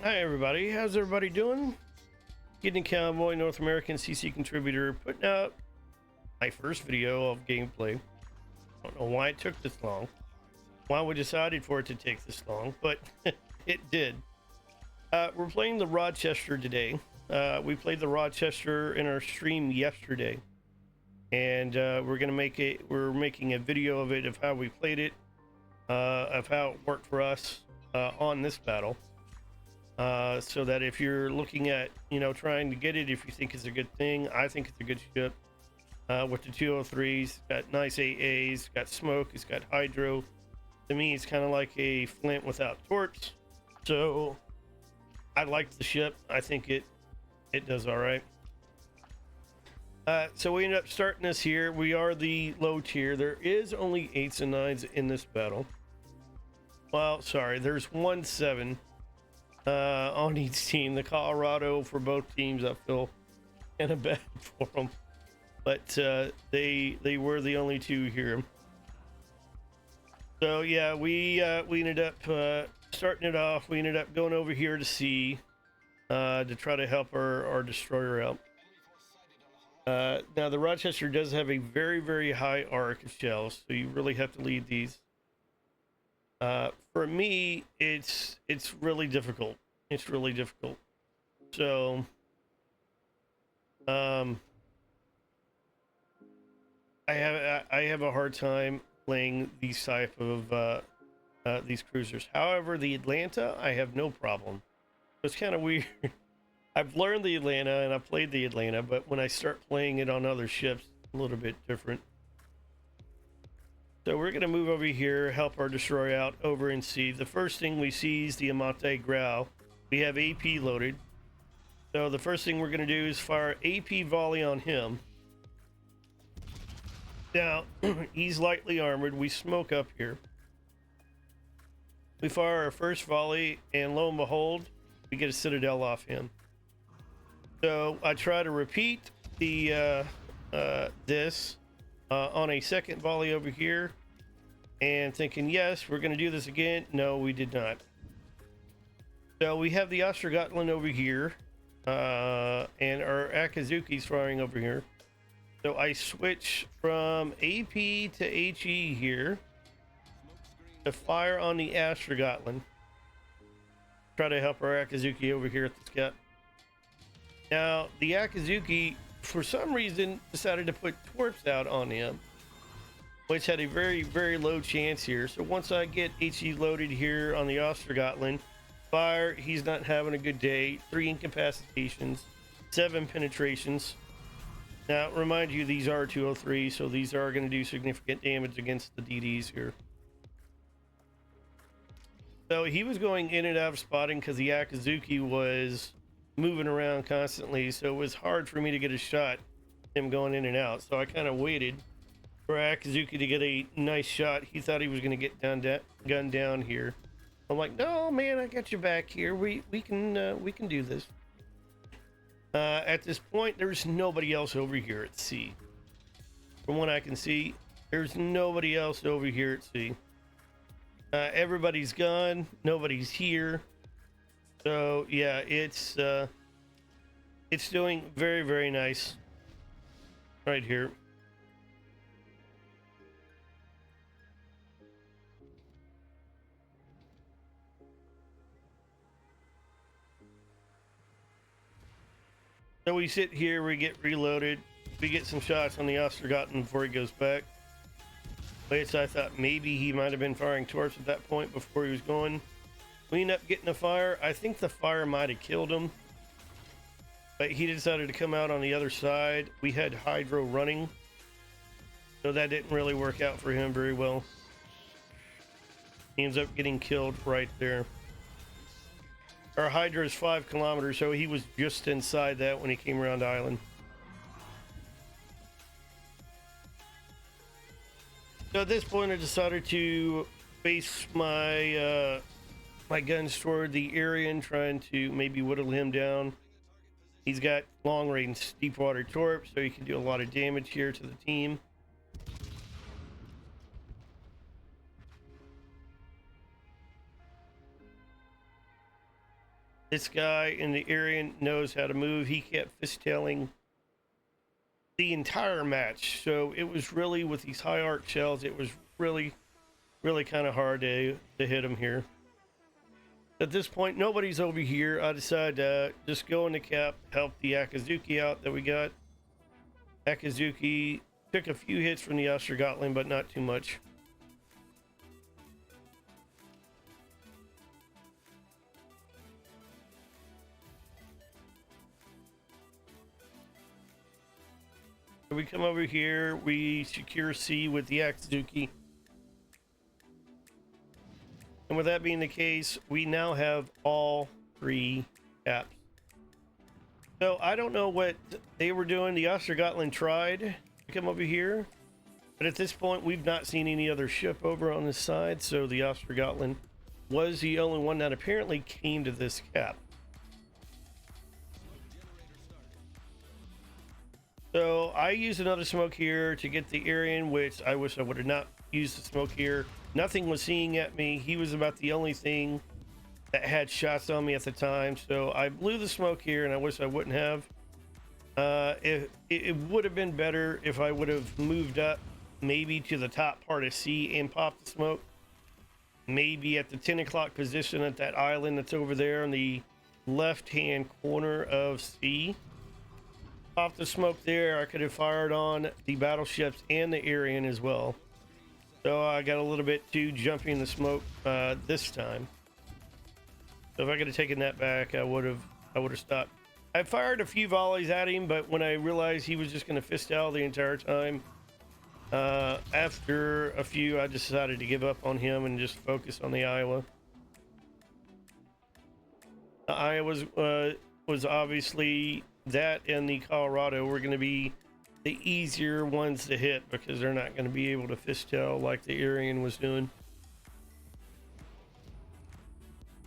Hi everybody, how's everybody doing? Getting Cowboy, North American CC contributor, putting out my first video of gameplay. I don't know why it took this long, why we decided for it to take this long, but it did. We're playing the Rochester today. We played the Rochester in our stream yesterday, and we're making a video of it, of how we played it, of how it worked for us on this battle. So that if you're looking at, trying to get it, if you think it's a good thing, I think it's a good ship. With the 203s, got nice AAs, got smoke, it's got hydro. To me, it's kind of like a Flint without torps. So I like the ship. I think it does all right. So we ended up starting this here. We are the low tier. There is only 8s and 9s in this battle. Well, sorry, there's 1 7 on each team. The Colorado for both teams, I feel kind of bad for them, but they were the only 2 here. So yeah, we ended up starting it off. We ended up going over here to C to try to help our destroyer out. Now the Rochester does have a very high arc of shells, so you really have to lead these. For me, it's really difficult. It's really difficult. So, I have a hard time playing these type of these cruisers. However, the Atlanta, I have no problem. It's kind of weird. I've learned the Atlanta and I've played the Atlanta, but when I start playing it on other ships, a little bit different. So we're going to move over here, help our destroyer out over in C. The first thing we see is the Amate Grau. We have AP loaded. So the first thing we're going to do is fire AP volley on him. Now, he's lightly armored. We smoke up here. We fire our first volley, and lo and behold, we get a Citadel off him. So I try to repeat the this on a second volley over here, and thinking, yes, we're going to do this again. No, we did not. So we have the Ostergotland over here, and our Akazuki's firing over here. So I switch from AP to HE here to fire on the Ostergotland. Try to help our Akazuki over here at the scout. Now, the Akazuki, for some reason, decided to put torps out on him, which had a very low chance here. So once I get HE loaded here on the Ostergotland, fire, he's not having a good day. 3 incapacitations, 7 penetrations. Now, remind you, these are 203, so these are going to do significant damage against the DDs here. So he was going in and out of spotting because the Akazuki was moving around constantly, so it was hard for me to get a shot him going in and out. So I kind of waited for Akazuki to get a nice shot. He thought he was going to get gunned down here. I'm like, no, man, I got you back here. We can do this. At this point, there's nobody else over here at C. From what I can see, there's nobody else over here at C. Everybody's gone. Nobody's here. So yeah, it's doing very nice right here. So we sit here, we get reloaded, we get some shots on the Ostergotland before he goes back. Which I thought maybe he might have been firing torps at that point before he was going. We end up getting a fire. I think the fire might have killed him, but he decided to come out on the other side. We had hydro running, so that didn't really work out for him very well. He ends up getting killed right there. Our hydro is 5 kilometers, so he was just inside that when he came around the island. So at this point, I decided to face my my guns toward the Aryan, trying to maybe whittle him down. He's got long range deep water torps, so he can do a lot of damage here to the team. this guy in the area knows how to move. He kept fishtailing the entire match. So it was really, with these high arc shells, it was really kind of hard to hit him here. At this point, nobody's over here. I decided to just go in the cap, help the Akazuki out that we got. Akazuki took a few hits from the Ostergotland, but not too much. We come over here, we secure C with the Akazuki. And with that being the case, we now have all 3 caps. So I don't know what they were doing. The Ostergotland tried to come over here, but at this point we've not seen any other ship over on this side, so the Ostergotland was the only one that apparently came to this cap. So I used another smoke here to get the Aryan, which I wish I would have not used the smoke here. Nothing was seeing at me. He was about the only thing that had shots on me at the time. So I blew the smoke here, and I wish I wouldn't have. It would have been better if I would have moved up maybe to the top part of C and popped the smoke. Maybe at the 10 o'clock position at that island that's over there in the left-hand corner of C. Off the smoke there, I could have fired on the battleships and the Aryan as well. So I got a little bit too jumpy in the smoke this time. So if I could have taken that back, I would have stopped. I fired a few volleys at him, but when I realized he was just going to fist out the entire time, after a few, I decided to give up on him and just focus on the Iowa. The Iowa was obviously, that and the Colorado were going to be the easier ones to hit because they're not going to be able to fishtail like the Aryan was doing.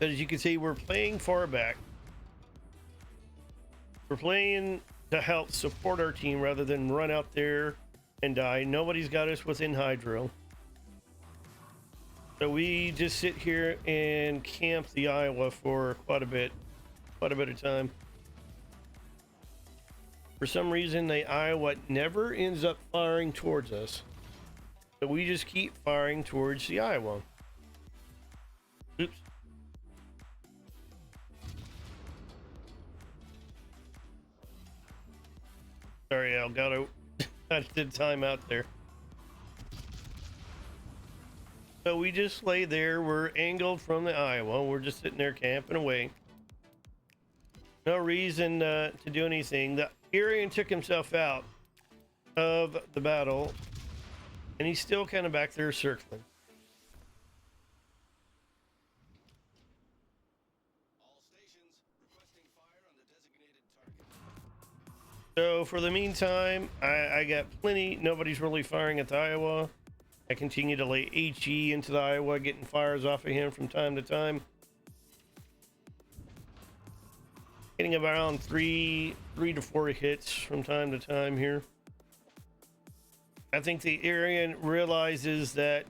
But as you can see, we're playing far back. We're playing to help support our team rather than run out there and die. Nobody's got us within hydro. So we just sit here and camp the Iowa for quite a bit of time. For some reason, the Iowa never ends up firing towards us. So we just keep firing towards the Iowa. Oops. Sorry, Elgato. I did time out there. So we just lay there. We're angled from the Iowa. We're just sitting there camping away. No reason to do anything. The Aryan took himself out of the battle, and he's still kind of back there circling. All stations requesting fire on the designated target. So for the meantime, I got plenty. Nobody's really firing at the Iowa. I continue to lay HE into the Iowa, getting fires off of him from time to time. Getting around three to four hits from time to time here. I think the Aryan realizes that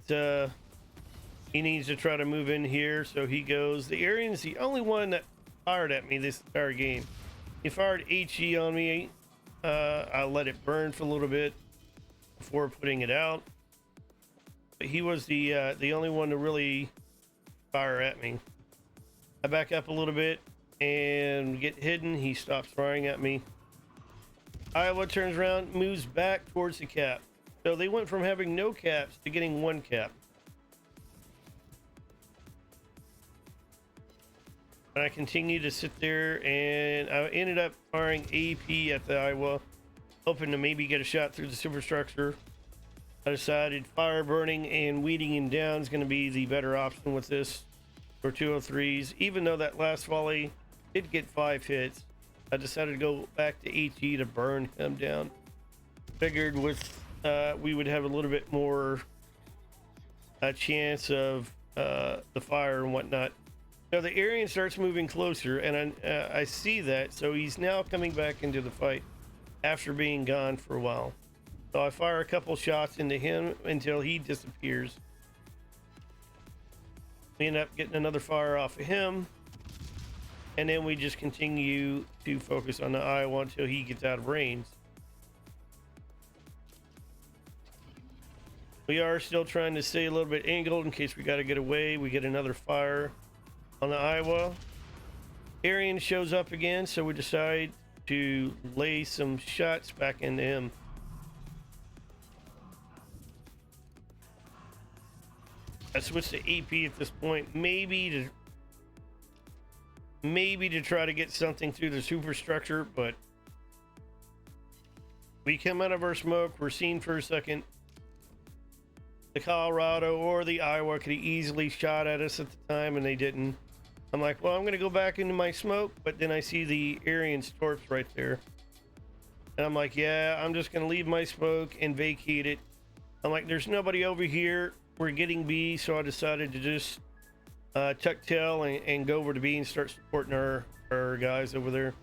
he needs to try to move in here, so he goes. The Aryan's the only one that fired at me this entire game. He fired HE on me. I let it burn for a little bit before putting it out. But he was the only one to really fire at me. I back up a little bit and get hidden. He stops firing at me. Iowa turns around, moves back towards the cap. So they went from having no caps to getting one cap. And I continued to sit there, and I ended up firing AP at the Iowa, hoping to maybe get a shot through the superstructure. I decided fire burning and weeding him down is going to be the better option with this for 203s. Even though that last volley did get 5 hits, I decided to go back to HE to burn him down. Figured with we would have a little bit more chance of the fire and whatnot. So the Aryan starts moving closer, and I see that, so he's now coming back into the fight after being gone for a while. So I fire a couple shots into him until he disappears. We end up getting another fire off of him. and then we just continue to focus on the Iowa until he gets out of range. We are still trying to stay a little bit angled in case we got to get away. We get another fire on the Iowa. Arian shows up again, so we decide to lay some shots back into him. I switched to AP at this point, maybe to try to get something through the superstructure, but we come out of our smoke. We're seen for a second. The Colorado or the Iowa could have easily shot at us at the time, and they didn't. I'm like, well, I'm going to go back into my smoke, but then I see the Aryan torps right there. And I'm like, yeah, I'm just going to leave my smoke and vacate it. I'm like, there's nobody over here. We're getting B, so I decided to just tuck tail and go over to B and start supporting our guys over there.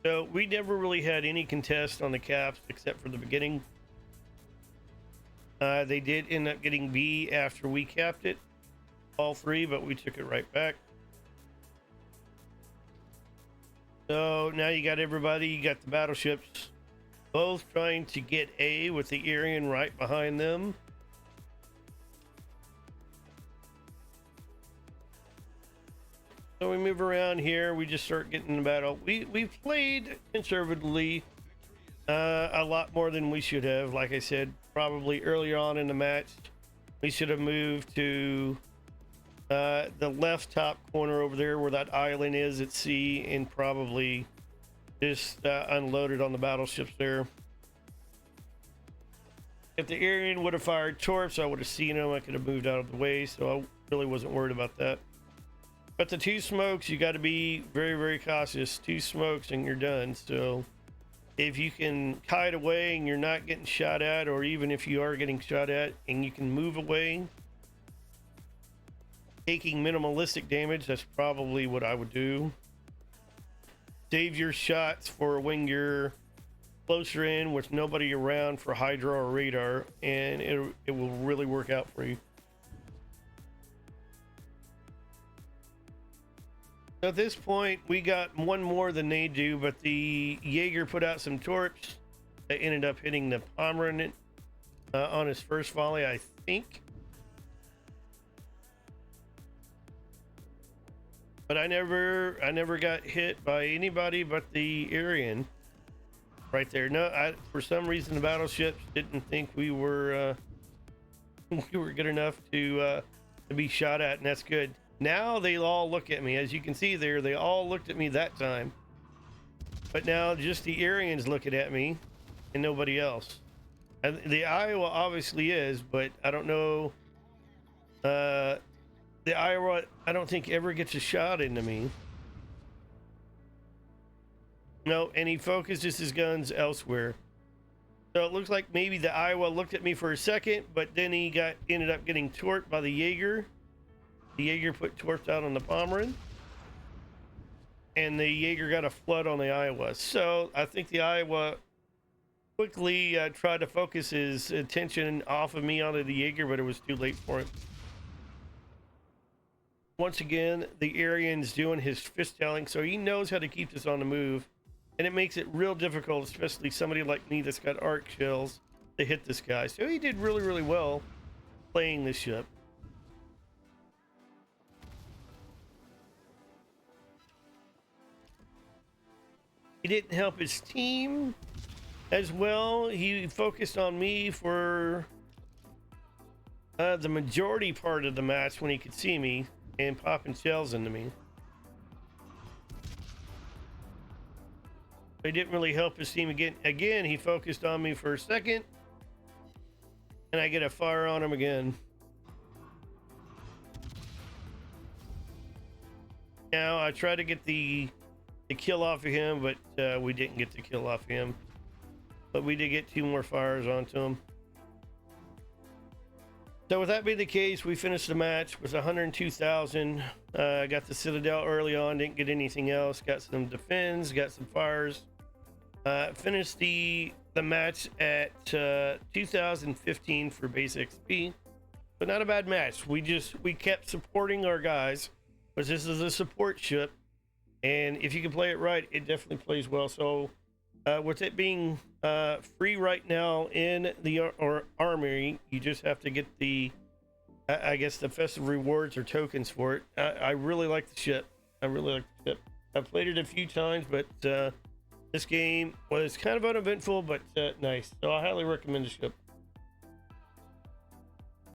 So we never really had any contest on the caps except for the beginning. They did end up getting B after we capped it, all three, but we took it right back. So now you got everybody, you got the battleships, both trying to get A with the Aryan right behind them. So we move around here, we just start getting in the battle. We've played conservatively a lot more than we should have. Like I said, probably earlier on in the match, we should have moved to the left top corner over there where that island is at sea, and probably just unloaded on the battleships there. If the Aryan would have fired torps, I would have seen them. I could have moved out of the way, so I really wasn't worried about that. But the two smokes, you got to be very, very cautious. Two smokes and you're done. So if you can kite away and you're not getting shot at, or even if you are getting shot at and you can move away, taking minimalistic damage, that's probably what I would do. Save your shots for when you're closer in with nobody around for hydro or radar, and it will really work out for you. At this point, we got one more than they do, but the Jaeger put out some torps that ended up hitting the Pomeranian on his first volley, I think. But I never got hit by anybody but the Aryan right there. No, for some reason the battleships didn't think we were good enough to be shot at, and that's good. Now they all look at me. As you can see there, they all looked at me that time. But now just the Aryans looking at me and nobody else. And the Iowa obviously is, but I don't know. The Iowa, I don't think ever gets a shot into me. No, and he focuses his guns elsewhere. So it looks like maybe the Iowa looked at me for a second, but then he ended up getting torped by the Jaeger. The Jaeger put torps out on the Pomeran, and the Jaeger got a flood on the Iowa. So I think the Iowa quickly tried to focus his attention off of me onto the Jaeger, but it was too late for him. Once again, the Aryan's doing his fishtailing, so he knows how to keep this on the move, and it makes it real difficult, especially somebody like me that's got arc shells, to hit this guy. So he did really, really well playing this ship. He didn't help his team as well. He focused on me for the majority part of the match when he could see me and popping shells into me. He didn't really help his team again. Again, he focused on me for a second, and I get a fire on him again. Now I try to get the kill off of him, but we didn't get the kill off him. But we did get two more fires onto him. So with that being the case, we finished the match with 102,000. Got the Citadel early on, didn't get anything else. Got some defends, got some fires. Finished the match at 2015 for base XP, but not a bad match. We kept supporting our guys, but this is a support ship, and if you can play it right, it definitely plays well. So with it being free right now in the armory, you just have to get the I guess the festive rewards or tokens for it. I really like the ship. I really like the ship. I've played it a few times, but this game was kind of uneventful, but nice. So I highly recommend the ship.